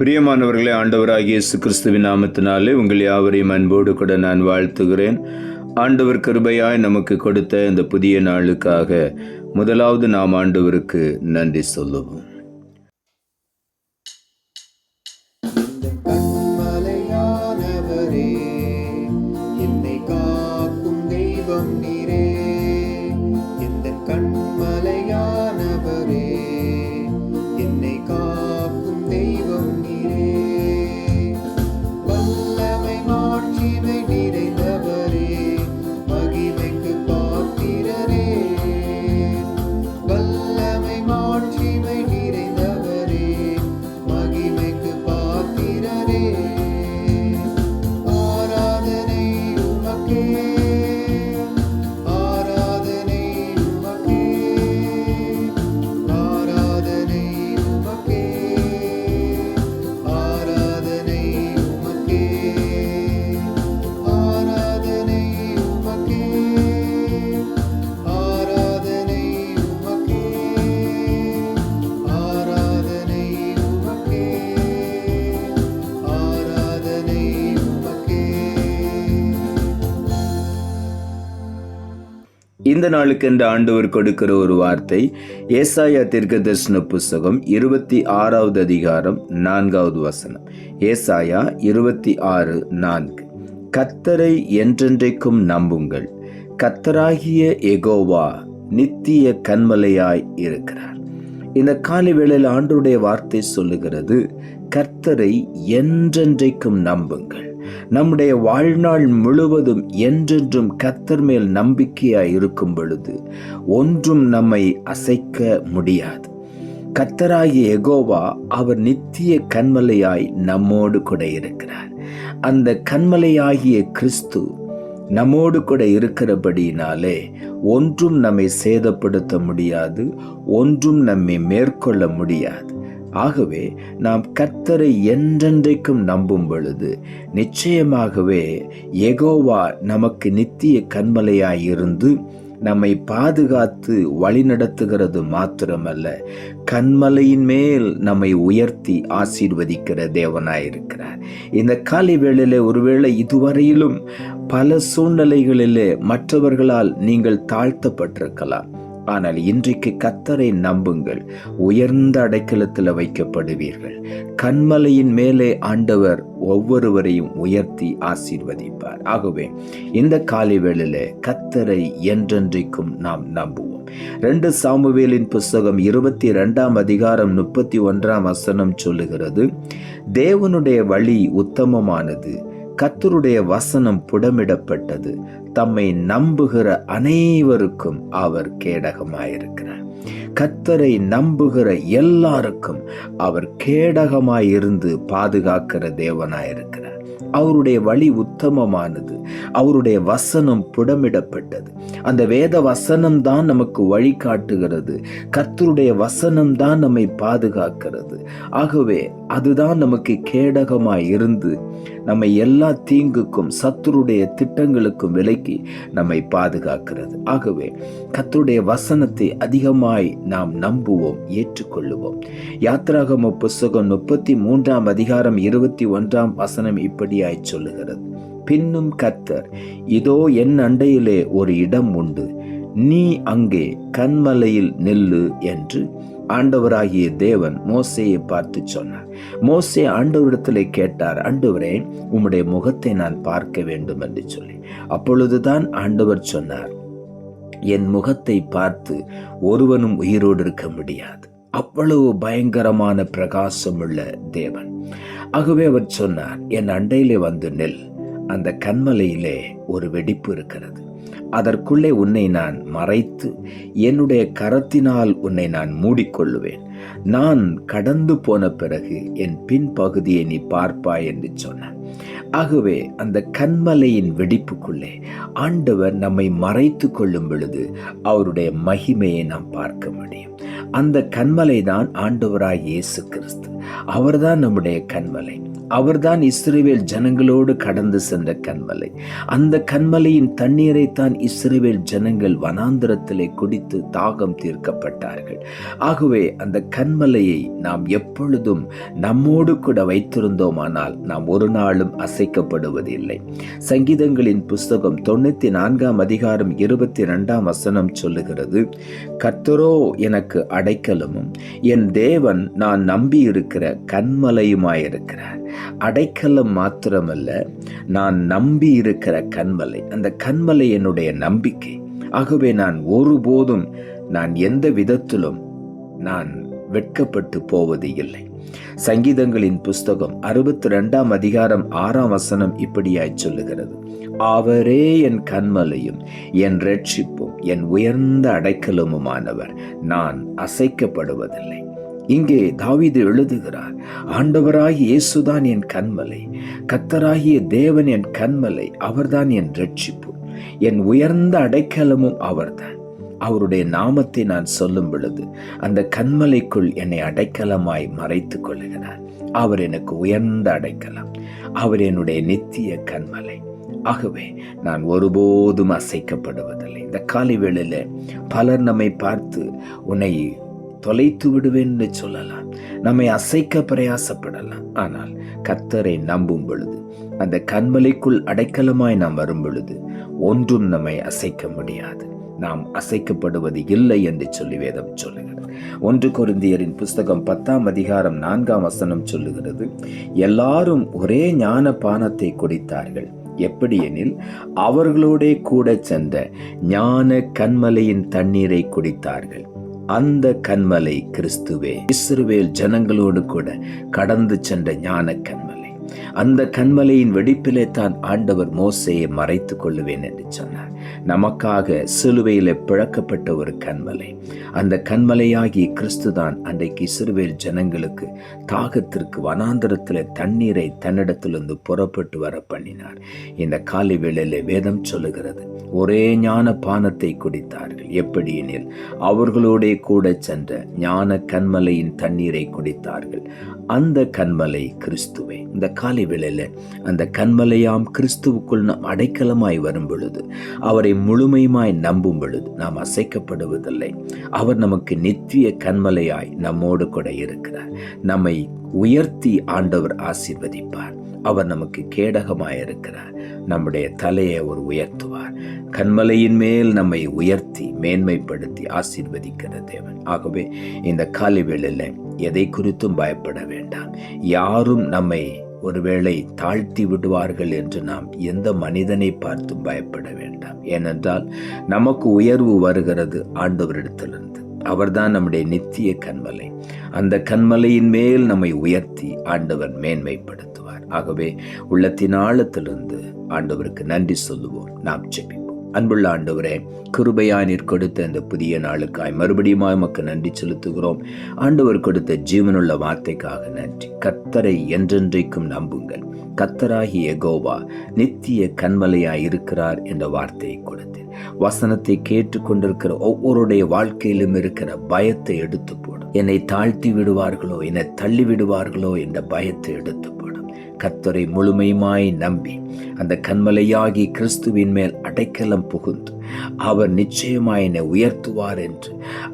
பிரியமானவர்களே, ஆண்டவராகிய இயேசு கிறிஸ்துவின் நாமத்தினாலே உங்கள் யாவரையும் அன்போடு கூட நான் வாழ்த்துகிறேன். ஆண்டவர் கிருபையாய் நமக்கு கொடுத்த இந்த புதிய நாளுக்காக முதலாவது நாம் ஆண்டவருக்கு நன்றி சொல்லுவோம். இந்த நாளுக்கென்று ஆண்டவர் கொடுக்கிற ஒரு வார்த்தை ஏசாயா தீர்க்கதரிசன புஸ்தகம் 26வது அதிகாரம் 4வது வசனம். ஏசாயா 26:4. கர்த்தரை என்றென்றைக்கும் நம்புங்கள், கர்த்தராகிய யெகோவா நித்திய கன்மலையாய் இருக்கிறார். இந்த காலை வேளையில் ஆண்டவருடைய வார்த்தை சொல்லுகிறது, கர்த்தரை என்றென்றைக்கும் நம்புங்கள். நம்முடைய வாழ்நாள் முழுவதும் என்றென்றும் கர்த்தர் மேல் நம்பிக்கையாய் இருக்கும் பொழுது ஒன்றும் நம்மை அசைக்க முடியாது. கர்த்தராகிய யெகோவா அவர் நித்திய கன்மலையாய் நம்மோடு கூட இருக்கிறார். அந்த கன்மலையாகிய கிறிஸ்து நம்மோடு கூட இருக்கிறபடியினாலே ஒன்றும் நம்மை சேதப்படுத்த முடியாது, ஒன்றும் நம்மை மேற்கொள்ள முடியாது. ஆகவே நாம் கர்த்தரை என்றென்றைக்கும் நம்பும் பொழுது நிச்சயமாகவே யெகோவா நமக்கு நித்திய கன்மலையாயிருந்து நம்மை பாதுகாத்து வழிநடத்துகிறது மாத்திரமல்ல, கன்மலையின் மேல் நம்மை உயர்த்தி ஆசீர்வதிக்கிற தேவனாயிருக்கிறார். இந்த காலை வேளையிலே ஒருவேளை இதுவரையிலும் பல சூழ்நிலைகளிலே மற்றவர்களால் நீங்கள் தாழ்த்தப்பட்டிருக்கலாம். ஆனால் இன்றைக்கு கர்த்தரை நம்புங்கள், உயர்ந்த அடைக்கலத்தில் வைக்கப்படுவீர்கள். கன்மலையின் மேலே ஆண்டவர் ஒவ்வொருவரையும் உயர்த்தி ஆசீர்வதிப்பார். ஆகவே இந்த காலை வேளையிலே கர்த்தரை என்றென்றைக்கும் நாம் நம்புவோம். 2 சாமுவேலின் புஸ்தகம் 22ஆம் அதிகாரம் 31ஆம் வசனம் சொல்லுகிறது, தேவனுடைய வழி உத்தமமானது, கர்த்தருடைய வசனம் புடமிடப்பட்டது, தம்மை நம்புகிற அனைவருக்கும் அவர் கேடகமாயிருக்கிறார். கர்த்தரை நம்புகிற எல்லாருக்கும் அவர் கேடகமாயிருந்து பாதுகாக்கிற தேவனாயிருக்கிறார். அவருடைய வழி உத்தமமானது, அவருடைய வசனம் புடமிடப்பட்டது. அந்த வேத வசனம் தான் நமக்கு வழி காட்டுகிறது. கர்த்தருடைய வசனம் தான் நம்மை பாதுகாக்கிறது. ஆகவே அதுதான் நமக்கு கேடகமாய் இருந்து நம்மை எல்லா தீங்குக்கும் சத்துருடைய திட்டங்களுக்கும் விலக்கி நம்மை பாதுகாக்கிறது. ஆகவே கர்த்தருடைய வசனத்தை அதிகமாய் நாம் நம்புவோம், ஏற்றுக்கொள்ளுவோம். யாத்திராகம புஸ்தகம் 33ஆம் அதிகாரம் 21ஆம் வசனம் இப்படியாய் சொல்லுகிறது, பின்னும் கர்த்தர், இதோ என் அண்டையிலே ஒரு இடம் உண்டு, நீ அங்கே கன்மலையில் நில்லு என்று ஆண்டவராகிய தேவன் மோசேயை பார்த்து சொன்னார். மோசே ஆண்டவரிடத்திலே கேட்டார், ஆண்டவரே, உம்முடைய முகத்தை நான் பார்க்க வேண்டும் என்று சொல்லி. அப்பொழுதுதான் ஆண்டவர் சொன்னார், என் முகத்தை பார்த்து ஒருவனும் உயிரோடு இருக்க முடியாது. அவ்வளவு பயங்கரமான பிரகாசமுள்ள தேவன். ஆகவே அவர் சொன்னார், என் அண்டையிலே வந்து நெல், அந்த கன்மலையிலே ஒரு வெடிப்பு இருக்கிறது, அதற்குள்ளே உன்னை நான் மறைத்து என்னுடைய கரத்தினால் உன்னை நான் மூடிக்கொள்ளுவேன், நான் கடந்து போன பிறகு என் பின்பகுதியை நீ பார்ப்பாய் என்று சொன்னார். ஆகவே அந்த கன்மலையின் வெடிப்புக்குள்ளே ஆண்டவர் நம்மை மறைத்து கொள்ளும் பொழுது அவருடைய மகிமையை நாம் பார்க்க முடியும். அந்த கன்மலை தான் ஆண்டவராய் இயேசு கிறிஸ்து. அவர்தான் நம்முடைய கன்மலை. அவர்தான் இஸ்ரவேல் ஜனங்களோடு கடந்து சென்ற கன்மலை. அந்த கன்மலையின் தண்ணீரைத்தான் இஸ்ரவேல் ஜனங்கள் வனாந்திரத்திலே குடித்து தாகம் தீர்க்கப்பட்டார்கள். ஆகவே அந்த கன்மலையை நாம் எப்பொழுதும் நம்மோடு கூட வைத்திருந்தோமானால் நாம் ஒரு நாளும் அசைக்கப்படுவதில்லை. சங்கீதங்களின் புஸ்தகம் 94 அதிகாரம் 22 சொல்லுகிறது, கர்த்தரோ எனக்கு அடைக்கலமும் என் தேவன் நான் நம்பி இருக்கிற கன்மலையுமாயிருக்கிறார். அடைக்கலம் மாத்திரமல்ல, நான் நம்பி இருக்கிற கன்மலை. அந்த கன்மலை என்னுடைய நம்பிக்கை. ஆகவே நான் ஒருபோதும் எந்த விதத்திலும் நான் வெட்கப்பட்டு போவது இல்லை. சங்கீதங்களின் புஸ்தகம் 62 அதிகாரம் 6 இப்படியாய் சொல்லுகிறது, அவரே என் கன்மலையும் என் இரட்சிப்பும் என் உயர்ந்த அடைக்கலமுமானவர், நான் அசைக்கப்படுவதில்லை. இங்கே தாவீது எழுதுகிறார், ஆண்டவராகிய இயேசுதான் என் கன்மலை, கர்த்தராகிய தேவன் என் கன்மலை, அவர்தான் என் இரட்சிப்பு, என் உயர்ந்த அடைக்கலமும் அவர்தான். அவருடைய நாமத்தை நான் சொல்லும் பொழுது அந்த கன்மலைக்குள் என்னை அடைக்கலமாய் மறைத்து கொள்ளுகிறார். அவர் எனக்கு உயர்ந்த அடைக்கலம், அவர் என்னுடைய நித்திய கன்மலை. ஆகவே நான் ஒருபோதும் அசைக்கப்படுவதில்லை. இந்த காலை வேளையில பலர் நம்மை பார்த்து உன்னை தொலைத்து விடுவேன் என்று சொல்லலாம், நம்மை அசைக்க பிரயாசப்படலாம். ஆனால் கர்த்தரை நம்பும் பொழுது, அந்த கன்மலைக்குள் அடைக்கலமாய் நாம் வரும் பொழுது ஒன்றும் நம்மை அசைக்க முடியாது. நாம் அசைக்கப்படுவது இல்லை என்று சொல்லி வேதம் சொல்லுகிறது. 1 கொரிந்தியரின் புஸ்தகம் 10 அதிகாரம் 4 சொல்லுகிறது, எல்லாரும் ஒரே ஞான பானத்தை குடித்தார்கள். எப்படி எனில் அவர்களோடே கூட சென்ற ஞான கன்மலையின் தண்ணீரை குடித்தார்கள். அந்த கன்மலை கிறிஸ்துவே. இஸ்ரவேல் ஜனங்களோடு கூட கடந்து சென்ற ஞான கன்மலை. அந்த கன்மலையின் வெடிப்பிலே தான் ஆண்டவர் மோசேயை மறைத்து கொள்ளுவேன் என்று சொன்னார். நமக்காக சிலுவையிலே பிளக்கப்பட்ட ஒரு கன்மலை. அந்த கன்மலையாகிய கிறிஸ்து தான் அன்றைக்கு இஸ்ரவேல் ஜனங்களுக்கு தாகத்திற்கு வனாந்தரத்தில் தண்ணீரை தன்னிடத்திலிருந்து புறப்பட்டு வர பண்ணினார். இந்த காலை வேளையிலே வேதம் சொல்லுகிறது, ஒரே ஞான பானத்தை குடித்தார்கள். எப்படி எனில் அவர்களோடே கூட சென்ற ஞான கன்மலையின் தண்ணீரை குடித்தார்கள். அந்த கன்மலை கிறிஸ்துவே. இந்த காலை வேளையில அந்த கன்மலையாம் கிறிஸ்துவுக்குள் நாம் அடைக்கலமாய் வரும் பொழுது, அவரை முழுமையுமாய் நம்பும் பொழுது நாம் அசைக்கப்படுவதில்லை. அவர் நமக்கு நித்திய கன்மலையாய் நம்மோடு கூட இருக்கிறார். நம்மை உயர்த்தி ஆண்டவர் ஆசீர்வதிப்பார். அவர் நமக்கு கேடகமாயிருக்கிறார். நம்முடைய தலையை அவர் உயர்த்துவார். கன்மலையின் மேல் நம்மை உயர்த்தி மேன்மைப்படுத்தி ஆசீர்வதிக்கிற தேவன். ஆகவே இந்த காலை வேளையில எதை குறித்தும் பயப்பட வேண்டாம். யாரும் நம்மை ஒருவேளை தாழ்த்தி விடுவார்கள் என்று நாம் எந்த மனிதனை பார்த்தும் பயப்பட வேண்டாம். ஏனென்றால் நமக்கு உயர்வு வருகிறது ஆண்டவரிடத்திலிருந்து. அவர்தான் நம்முடைய நித்திய கன்மலை. அந்த கன்மலையின் மேல் நம்மை உயர்த்தி ஆண்டவர் மேன்மைப்படுத்துவார். ஆகவே உள்ளத்தின் ஆழத்திலிருந்து ஆண்டவருக்கு நன்றி சொல்லுவோம். நாம் ஜெபிப்போம். அன்புள்ள ஆண்டவரே, கிருபையாய் நீர் கொடுத்த இந்த புதிய நாளுக்காய் மறுபடியும் உமக்கு நன்றி செலுத்துகிறோம். ஆண்டவர் கொடுத்த ஜீவனுள்ள வார்த்தைக்காக நன்றி. கர்த்தரை என்றென்றைக்கும் நம்புங்கள். கர்த்தராகிய யெகோவா நித்திய கன்மலையாய் இருக்கிறார் என்ற வார்த்தையை கொடுத்தேன். வசனத்தை கேட்டுக்கொண்டிருக்கிற ஒவ்வொருடைய வாழ்க்கையிலும் இருக்கிற பயத்தை எடுத்து போடும். என்னை தாழ்த்தி விடுவார்களோ, என்னை தள்ளி விடுவார்களோ என்ற பயத்தை எடுத்து போடும். கர்த்தரை முழுமையுமாய் நம்பி அந்த கன்மலையாகி கிறிஸ்துவின் மேல் அடைக்கலம் புகுந்து அவர் நிச்சயமாய் என்னை உயர்த்துவார் என்று,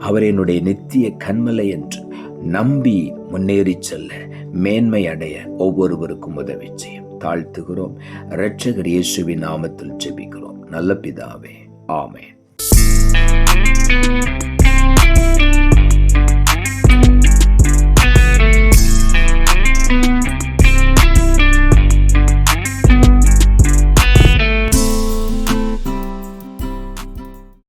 அவர் என்னுடைய நித்திய கன்மலை என்று நம்பி முன்னேறி செல்ல, மேன்மை அடைய ஒவ்வொருவருக்கும் உதவி செய்யும். தாழ்த்துகிறோம். இரட்சகர் இயேசுவின் நாமத்தில் ஜெபிக்கிறோம் நல்ல பிதாவே. ஆமென்.